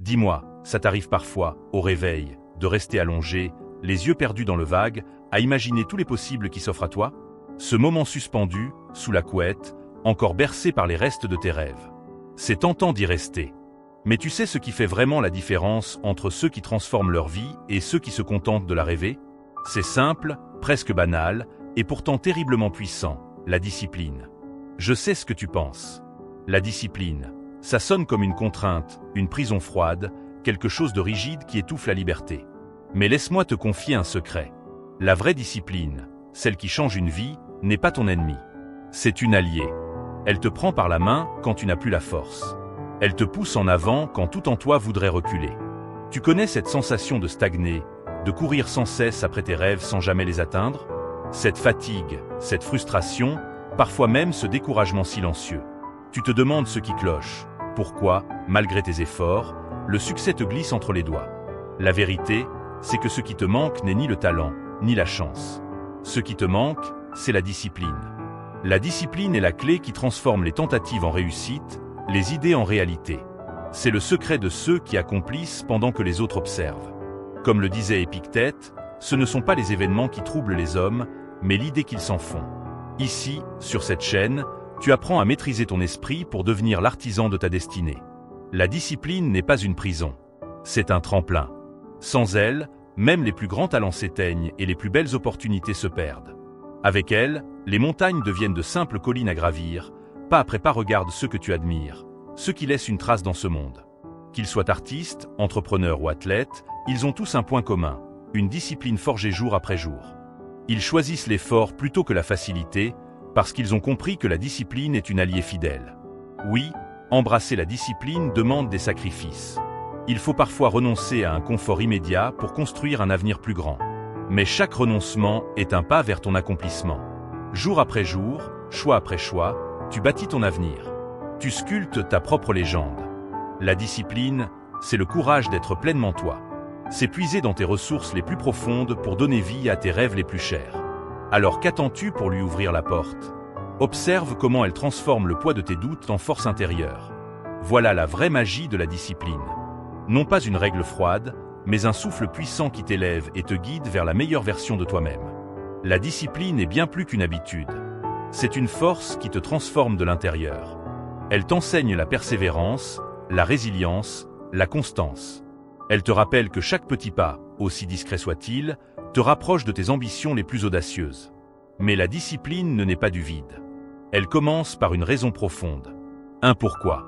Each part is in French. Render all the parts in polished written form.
Dis-moi, ça t'arrive parfois, au réveil, de rester allongé, les yeux perdus dans le vague, à imaginer tous les possibles qui s'offrent à toi? Ce moment suspendu, sous la couette, encore bercé par les restes de tes rêves. C'est tentant d'y rester. Mais tu sais ce qui fait vraiment la différence entre ceux qui transforment leur vie et ceux qui se contentent de la rêver? C'est simple, presque banal, et pourtant terriblement puissant, la discipline. Je sais ce que tu penses. La discipline, ça sonne comme une contrainte, une prison froide, quelque chose de rigide qui étouffe la liberté. Mais laisse-moi te confier un secret. La vraie discipline, celle qui change une vie, n'est pas ton ennemi. C'est une alliée. Elle te prend par la main quand tu n'as plus la force. Elle te pousse en avant quand tout en toi voudrait reculer. Tu connais cette sensation de stagner, de courir sans cesse après tes rêves sans jamais les atteindre? Cette fatigue, cette frustration, parfois même ce découragement silencieux. Tu te demandes ce qui cloche. Pourquoi, malgré tes efforts, le succès te glisse entre les doigts? La vérité, c'est que ce qui te manque n'est ni le talent, ni la chance. Ce qui te manque, c'est la discipline. La discipline est la clé qui transforme les tentatives en réussite, les idées en réalité. C'est le secret de ceux qui accomplissent pendant que les autres observent. Comme le disait Épictète, ce ne sont pas les événements qui troublent les hommes, mais l'idée qu'ils s'en font. Ici, sur cette chaîne, tu apprends à maîtriser ton esprit pour devenir l'artisan de ta destinée. La discipline n'est pas une prison. C'est un tremplin. Sans elle, même les plus grands talents s'éteignent et les plus belles opportunités se perdent. Avec elle, les montagnes deviennent de simples collines à gravir. Pas après pas, regarde ceux que tu admires, ceux qui laissent une trace dans ce monde. Qu'ils soient artistes, entrepreneurs ou athlètes, ils ont tous un point commun, une discipline forgée jour après jour. Ils choisissent l'effort plutôt que la facilité, parce qu'ils ont compris que la discipline est une alliée fidèle. Oui, embrasser la discipline demande des sacrifices. Il faut parfois renoncer à un confort immédiat pour construire un avenir plus grand. Mais chaque renoncement est un pas vers ton accomplissement. Jour après jour, choix après choix, tu bâtis ton avenir. Tu sculptes ta propre légende. La discipline, c'est le courage d'être pleinement toi. C'est puiser dans tes ressources les plus profondes pour donner vie à tes rêves les plus chers. Alors qu'attends-tu pour lui ouvrir la porte? Observe comment elle transforme le poids de tes doutes en force intérieure. Voilà la vraie magie de la discipline. Non pas une règle froide, mais un souffle puissant qui t'élève et te guide vers la meilleure version de toi-même. La discipline est bien plus qu'une habitude. C'est une force qui te transforme de l'intérieur. Elle t'enseigne la persévérance, la résilience, la constance. Elle te rappelle que chaque petit pas, aussi discret soit-il, te rapproche de tes ambitions les plus audacieuses. Mais la discipline ne naît pas du vide. Elle commence par une raison profonde. Un pourquoi.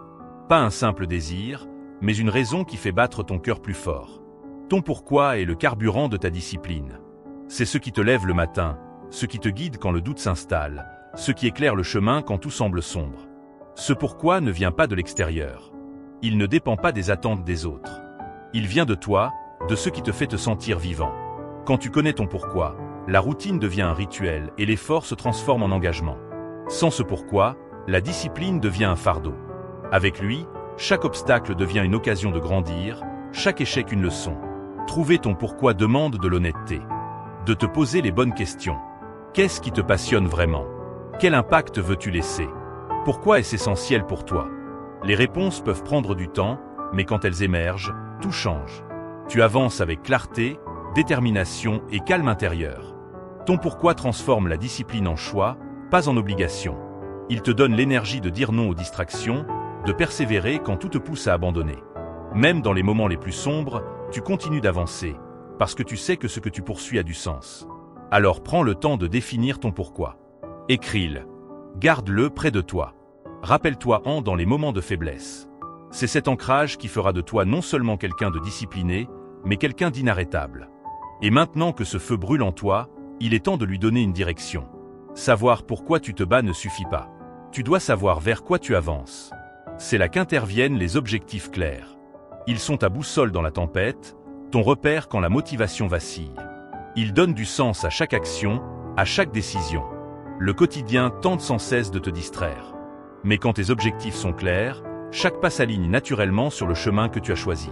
Pas un simple désir, mais une raison qui fait battre ton cœur plus fort. Ton pourquoi est le carburant de ta discipline. C'est ce qui te lève le matin, ce qui te guide quand le doute s'installe, ce qui éclaire le chemin quand tout semble sombre. Ce pourquoi ne vient pas de l'extérieur. Il ne dépend pas des attentes des autres. Il vient de toi, de ce qui te fait te sentir vivant. Quand tu connais ton pourquoi, la routine devient un rituel et l'effort se transforme en engagement. Sans ce pourquoi, la discipline devient un fardeau. Avec lui, chaque obstacle devient une occasion de grandir, chaque échec une leçon. Trouver ton pourquoi demande de l'honnêteté. De te poser les bonnes questions. Qu'est-ce qui te passionne vraiment? Quel impact veux-tu laisser? Pourquoi est-ce essentiel pour toi? Les réponses peuvent prendre du temps, mais quand elles émergent, tout change. Tu avances avec clarté, détermination et calme intérieur. Ton pourquoi transforme la discipline en choix, pas en obligation. Il te donne l'énergie de dire non aux distractions, de persévérer quand tout te pousse à abandonner. Même dans les moments les plus sombres, tu continues d'avancer, parce que tu sais que ce que tu poursuis a du sens. Alors prends le temps de définir ton pourquoi. Écris-le. Garde-le près de toi. Rappelle-toi-en dans les moments de faiblesse. C'est cet ancrage qui fera de toi non seulement quelqu'un de discipliné, mais quelqu'un d'inarrêtable. Et maintenant que ce feu brûle en toi, il est temps de lui donner une direction. Savoir pourquoi tu te bats ne suffit pas. Tu dois savoir vers quoi tu avances. C'est là qu'interviennent les objectifs clairs. Ils sont ta boussole dans la tempête, ton repère quand la motivation vacille. Ils donnent du sens à chaque action, à chaque décision. Le quotidien tente sans cesse de te distraire. Mais quand tes objectifs sont clairs, chaque pas s'aligne naturellement sur le chemin que tu as choisi.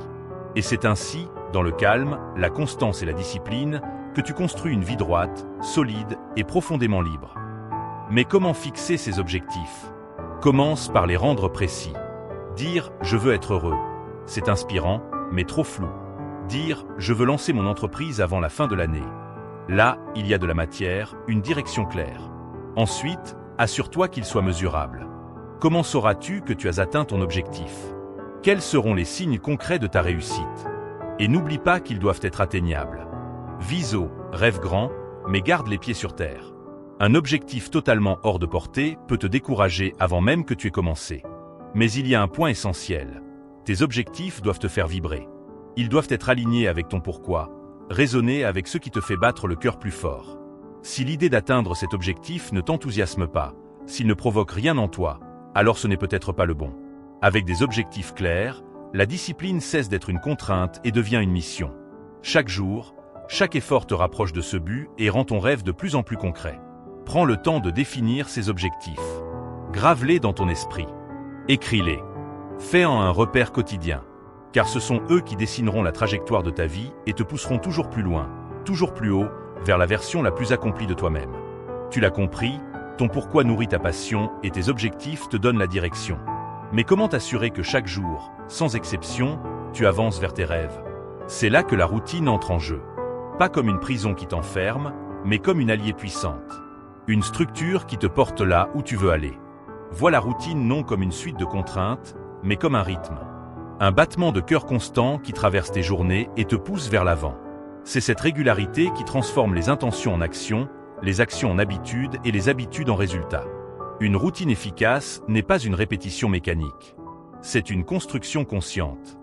Et c'est ainsi, dans le calme, la constance et la discipline, que tu construis une vie droite, solide et profondément libre. Mais comment fixer ces objectifs? Commence par les rendre précis. Dire « je veux être heureux ». c'est inspirant, mais trop flou. Dire « je veux lancer mon entreprise avant la fin de l'année ». Là, il y a de la matière, une direction claire. Ensuite, assure-toi qu'il soit mesurable. Comment sauras-tu que tu as atteint ton objectif? Quels seront les signes concrets de ta réussite? Et n'oublie pas qu'ils doivent être atteignables. Vise haut, rêve grand, mais garde les pieds sur terre. Un objectif totalement hors de portée peut te décourager avant même que tu aies commencé. Mais il y a un point essentiel. Tes objectifs doivent te faire vibrer. Ils doivent être alignés avec ton pourquoi, résonner avec ce qui te fait battre le cœur plus fort. Si l'idée d'atteindre cet objectif ne t'enthousiasme pas, s'il ne provoque rien en toi, alors ce n'est peut-être pas le bon. Avec des objectifs clairs, la discipline cesse d'être une contrainte et devient une mission. Chaque jour, chaque effort te rapproche de ce but et rend ton rêve de plus en plus concret. Prends le temps de définir ces objectifs. Grave-les dans ton esprit. Écris-les. Fais-en un repère quotidien. Car ce sont eux qui dessineront la trajectoire de ta vie et te pousseront toujours plus loin, toujours plus haut, vers la version la plus accomplie de toi-même. Tu l'as compris, ton pourquoi nourrit ta passion et tes objectifs te donnent la direction. Mais comment t'assurer que chaque jour, sans exception, tu avances vers tes rêves? C'est là que la routine entre en jeu. Pas comme une prison qui t'enferme, mais comme une alliée puissante. Une structure qui te porte là où tu veux aller. Vois la routine non comme une suite de contraintes, mais comme un rythme. Un battement de cœur constant qui traverse tes journées et te pousse vers l'avant. C'est cette régularité qui transforme les intentions en actions, les actions en habitudes et les habitudes en résultats. Une routine efficace n'est pas une répétition mécanique. C'est une construction consciente.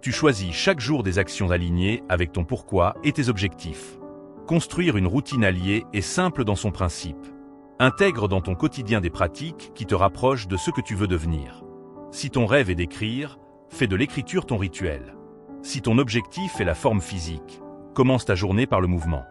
Tu choisis chaque jour des actions alignées avec ton pourquoi et tes objectifs. Construire une routine alliée est simple dans son principe. Intègre dans ton quotidien des pratiques qui te rapprochent de ce que tu veux devenir. Si ton rêve est d'écrire, fais de l'écriture ton rituel. Si ton objectif est la forme physique, commence ta journée par le mouvement.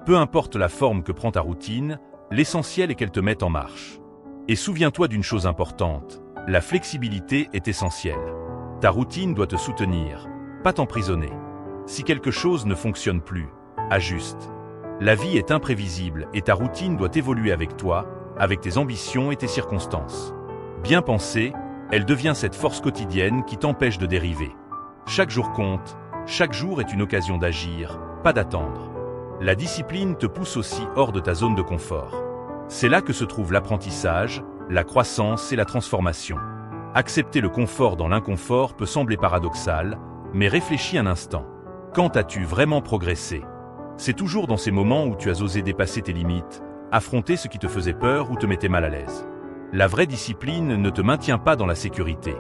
Peu importe la forme que prend ta routine, l'essentiel est qu'elle te mette en marche. Et souviens-toi d'une chose importante, la flexibilité est essentielle. Ta routine doit te soutenir, pas t'emprisonner. Si quelque chose ne fonctionne plus, ajuste. La vie est imprévisible et ta routine doit évoluer avec toi, avec tes ambitions et tes circonstances. Bien pensée, elle devient cette force quotidienne qui t'empêche de dériver. Chaque jour compte, chaque jour est une occasion d'agir, pas d'attendre. La discipline te pousse aussi hors de ta zone de confort. C'est là que se trouve l'apprentissage, la croissance et la transformation. Accepter le confort dans l'inconfort peut sembler paradoxal, mais réfléchis un instant. Quand as-tu vraiment progressé? C'est toujours dans ces moments où tu as osé dépasser tes limites, affronter ce qui te faisait peur ou te mettait mal à l'aise. La vraie discipline ne te maintient pas dans la sécurité.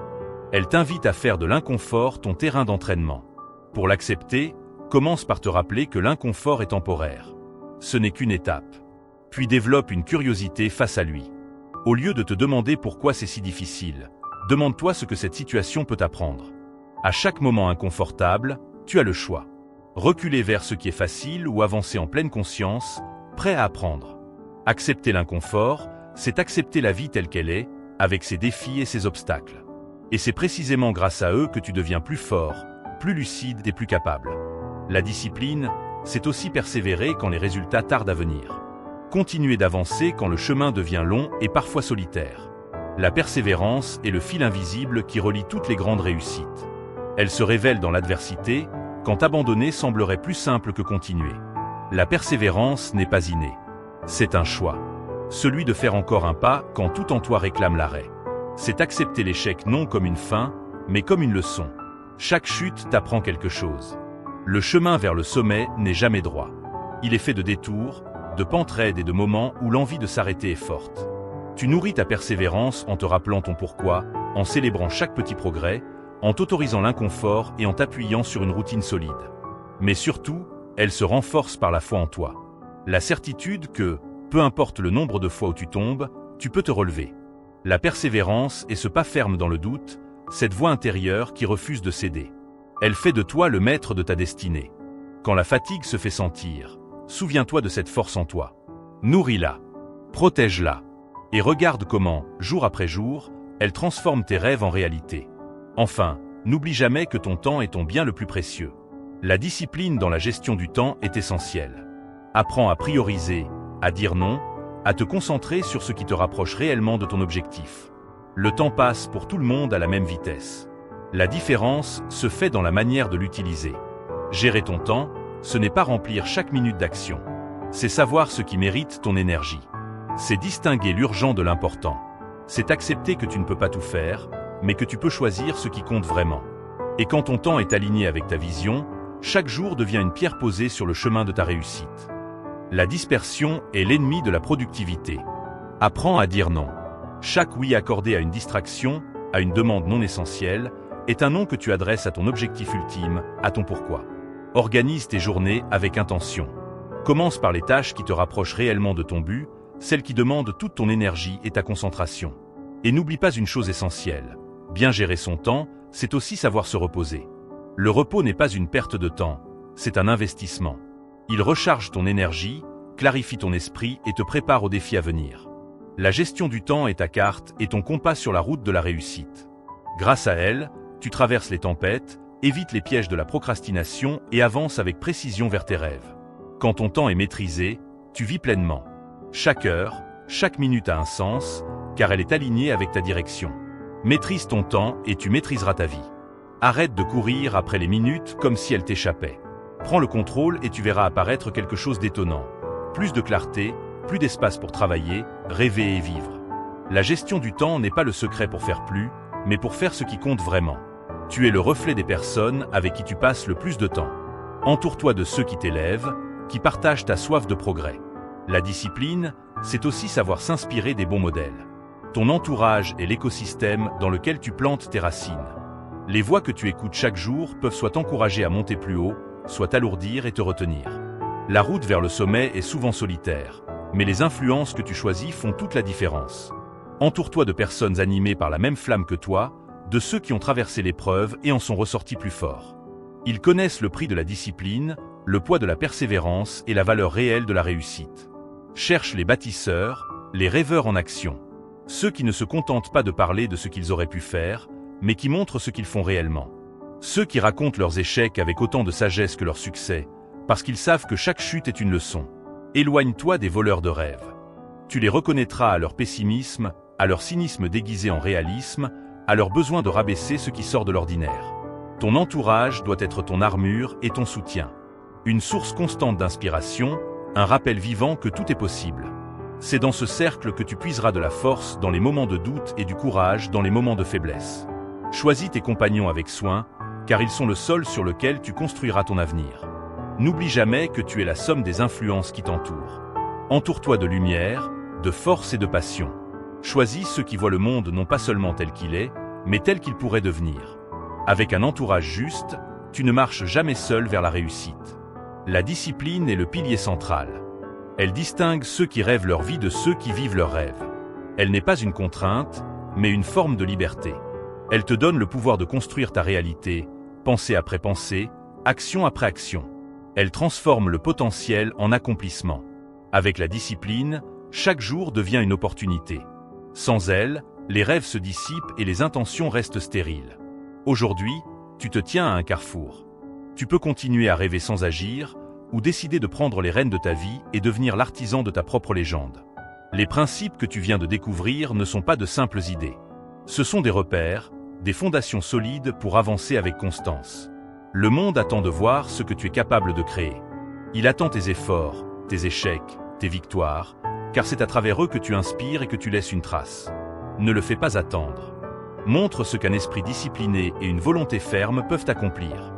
Elle t'invite à faire de l'inconfort ton terrain d'entraînement. Pour l'accepter, commence par te rappeler que l'inconfort est temporaire. Ce n'est qu'une étape. Puis développe une curiosité face à lui. Au lieu de te demander pourquoi c'est si difficile, demande-toi ce que cette situation peut t'apprendre. À chaque moment inconfortable, tu as le choix. Reculer vers ce qui est facile ou avancer en pleine conscience, prêt à apprendre. Accepter l'inconfort, c'est accepter la vie telle qu'elle est, avec ses défis et ses obstacles. Et c'est précisément grâce à eux que tu deviens plus fort, plus lucide et plus capable. La discipline, c'est aussi persévérer quand les résultats tardent à venir. Continuer d'avancer quand le chemin devient long et parfois solitaire. La persévérance est le fil invisible qui relie toutes les grandes réussites. Elle se révèle dans l'adversité, quand abandonner semblerait plus simple que continuer. La persévérance n'est pas innée. C'est un choix. Celui de faire encore un pas quand tout en toi réclame l'arrêt. C'est accepter l'échec non comme une fin, mais comme une leçon. Chaque chute t'apprend quelque chose. Le chemin vers le sommet n'est jamais droit. Il est fait de détours, de pentes raides et de moments où l'envie de s'arrêter est forte. Tu nourris ta persévérance en te rappelant ton pourquoi, en célébrant chaque petit progrès, en t'autorisant l'inconfort et en t'appuyant sur une routine solide. Mais surtout, elle se renforce par la foi en toi. La certitude que, peu importe le nombre de fois où tu tombes, tu peux te relever. La persévérance est ce pas ferme dans le doute, cette voix intérieure qui refuse de céder. Elle fait de toi le maître de ta destinée. Quand la fatigue se fait sentir, souviens-toi de cette force en toi. Nourris-la, protège-la, et regarde comment, jour après jour, elle transforme tes rêves en réalité. Enfin, n'oublie jamais que ton temps est ton bien le plus précieux. La discipline dans la gestion du temps est essentielle. Apprends à prioriser, à dire non, à te concentrer sur ce qui te rapproche réellement de ton objectif. Le temps passe pour tout le monde à la même vitesse. La différence se fait dans la manière de l'utiliser. Gérer ton temps, ce n'est pas remplir chaque minute d'action. C'est savoir ce qui mérite ton énergie. C'est distinguer l'urgent de l'important. C'est accepter que tu ne peux pas tout faire, mais que tu peux choisir ce qui compte vraiment. Et quand ton temps est aligné avec ta vision, chaque jour devient une pierre posée sur le chemin de ta réussite. La dispersion est l'ennemi de la productivité. Apprends à dire non. Chaque oui accordé à une distraction, à une demande non essentielle, est un non que tu adresses à ton objectif ultime, à ton pourquoi. Organise tes journées avec intention. Commence par les tâches qui te rapprochent réellement de ton but, celles qui demandent toute ton énergie et ta concentration. Et n'oublie pas une chose essentielle. Bien gérer son temps, c'est aussi savoir se reposer. Le repos n'est pas une perte de temps, c'est un investissement. Il recharge ton énergie, clarifie ton esprit et te prépare aux défis à venir. La gestion du temps est ta carte et ton compas sur la route de la réussite. Grâce à elle, tu traverses les tempêtes, évites les pièges de la procrastination et avances avec précision vers tes rêves. Quand ton temps est maîtrisé, tu vis pleinement. Chaque heure, chaque minute a un sens, car elle est alignée avec ta direction. Maîtrise ton temps et tu maîtriseras ta vie. Arrête de courir après les minutes comme si elles t'échappaient. Prends le contrôle et tu verras apparaître quelque chose d'étonnant. Plus de clarté, plus d'espace pour travailler, rêver et vivre. La gestion du temps n'est pas le secret pour faire plus, mais pour faire ce qui compte vraiment. Tu es le reflet des personnes avec qui tu passes le plus de temps. Entoure-toi de ceux qui t'élèvent, qui partagent ta soif de progrès. La discipline, c'est aussi savoir s'inspirer des bons modèles. Ton entourage est l'écosystème dans lequel tu plantes tes racines. Les voix que tu écoutes chaque jour peuvent soit t'encourager à monter plus haut, soit t'alourdir et te retenir. La route vers le sommet est souvent solitaire, mais les influences que tu choisis font toute la différence. Entoure-toi de personnes animées par la même flamme que toi, de ceux qui ont traversé l'épreuve et en sont ressortis plus forts. Ils connaissent le prix de la discipline, le poids de la persévérance et la valeur réelle de la réussite. Cherche les bâtisseurs, les rêveurs en action. Ceux qui ne se contentent pas de parler de ce qu'ils auraient pu faire, mais qui montrent ce qu'ils font réellement. Ceux qui racontent leurs échecs avec autant de sagesse que leurs succès, parce qu'ils savent que chaque chute est une leçon. Éloigne-toi des voleurs de rêves. Tu les reconnaîtras à leur pessimisme, à leur cynisme déguisé en réalisme, à leur besoin de rabaisser ce qui sort de l'ordinaire. Ton entourage doit être ton armure et ton soutien. Une source constante d'inspiration, un rappel vivant que tout est possible. C'est dans ce cercle que tu puiseras de la force dans les moments de doute et du courage dans les moments de faiblesse. Choisis tes compagnons avec soin, car ils sont le sol sur lequel tu construiras ton avenir. N'oublie jamais que tu es la somme des influences qui t'entourent. Entoure-toi de lumière, de force et de passion. Choisis ceux qui voient le monde non pas seulement tel qu'il est, mais tel qu'il pourrait devenir. Avec un entourage juste, tu ne marches jamais seul vers la réussite. La discipline est le pilier central. Elle distingue ceux qui rêvent leur vie de ceux qui vivent leurs rêves. Elle n'est pas une contrainte, mais une forme de liberté. Elle te donne le pouvoir de construire ta réalité, pensée après pensée, action après action. Elle transforme le potentiel en accomplissement. Avec la discipline, chaque jour devient une opportunité. Sans elle, les rêves se dissipent et les intentions restent stériles. Aujourd'hui, tu te tiens à un carrefour. Tu peux continuer à rêver sans agir, ou décider de prendre les rênes de ta vie et devenir l'artisan de ta propre légende. Les principes que tu viens de découvrir ne sont pas de simples idées. Ce sont des repères, des fondations solides pour avancer avec constance. Le monde attend de voir ce que tu es capable de créer. Il attend tes efforts, tes échecs, tes victoires, car c'est à travers eux que tu inspires et que tu laisses une trace. Ne le fais pas attendre. Montre ce qu'un esprit discipliné et une volonté ferme peuvent accomplir.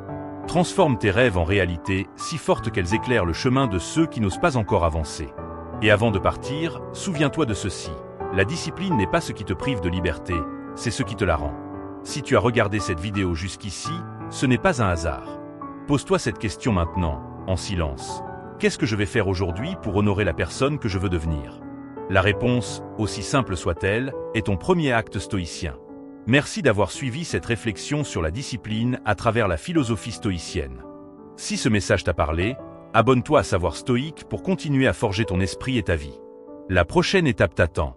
Transforme tes rêves en réalité si fortes qu'elles éclairent le chemin de ceux qui n'osent pas encore avancer. Et avant de partir, souviens-toi de ceci. La discipline n'est pas ce qui te prive de liberté, c'est ce qui te la rend. Si tu as regardé cette vidéo jusqu'ici, ce n'est pas un hasard. Pose-toi cette question maintenant, en silence. Qu'est-ce que je vais faire aujourd'hui pour honorer la personne que je veux devenir? La réponse, aussi simple soit-elle, est ton premier acte stoïcien. Merci d'avoir suivi cette réflexion sur la discipline à travers la philosophie stoïcienne. Si ce message t'a parlé, abonne-toi à Savoir Stoïque pour continuer à forger ton esprit et ta vie. La prochaine étape t'attend.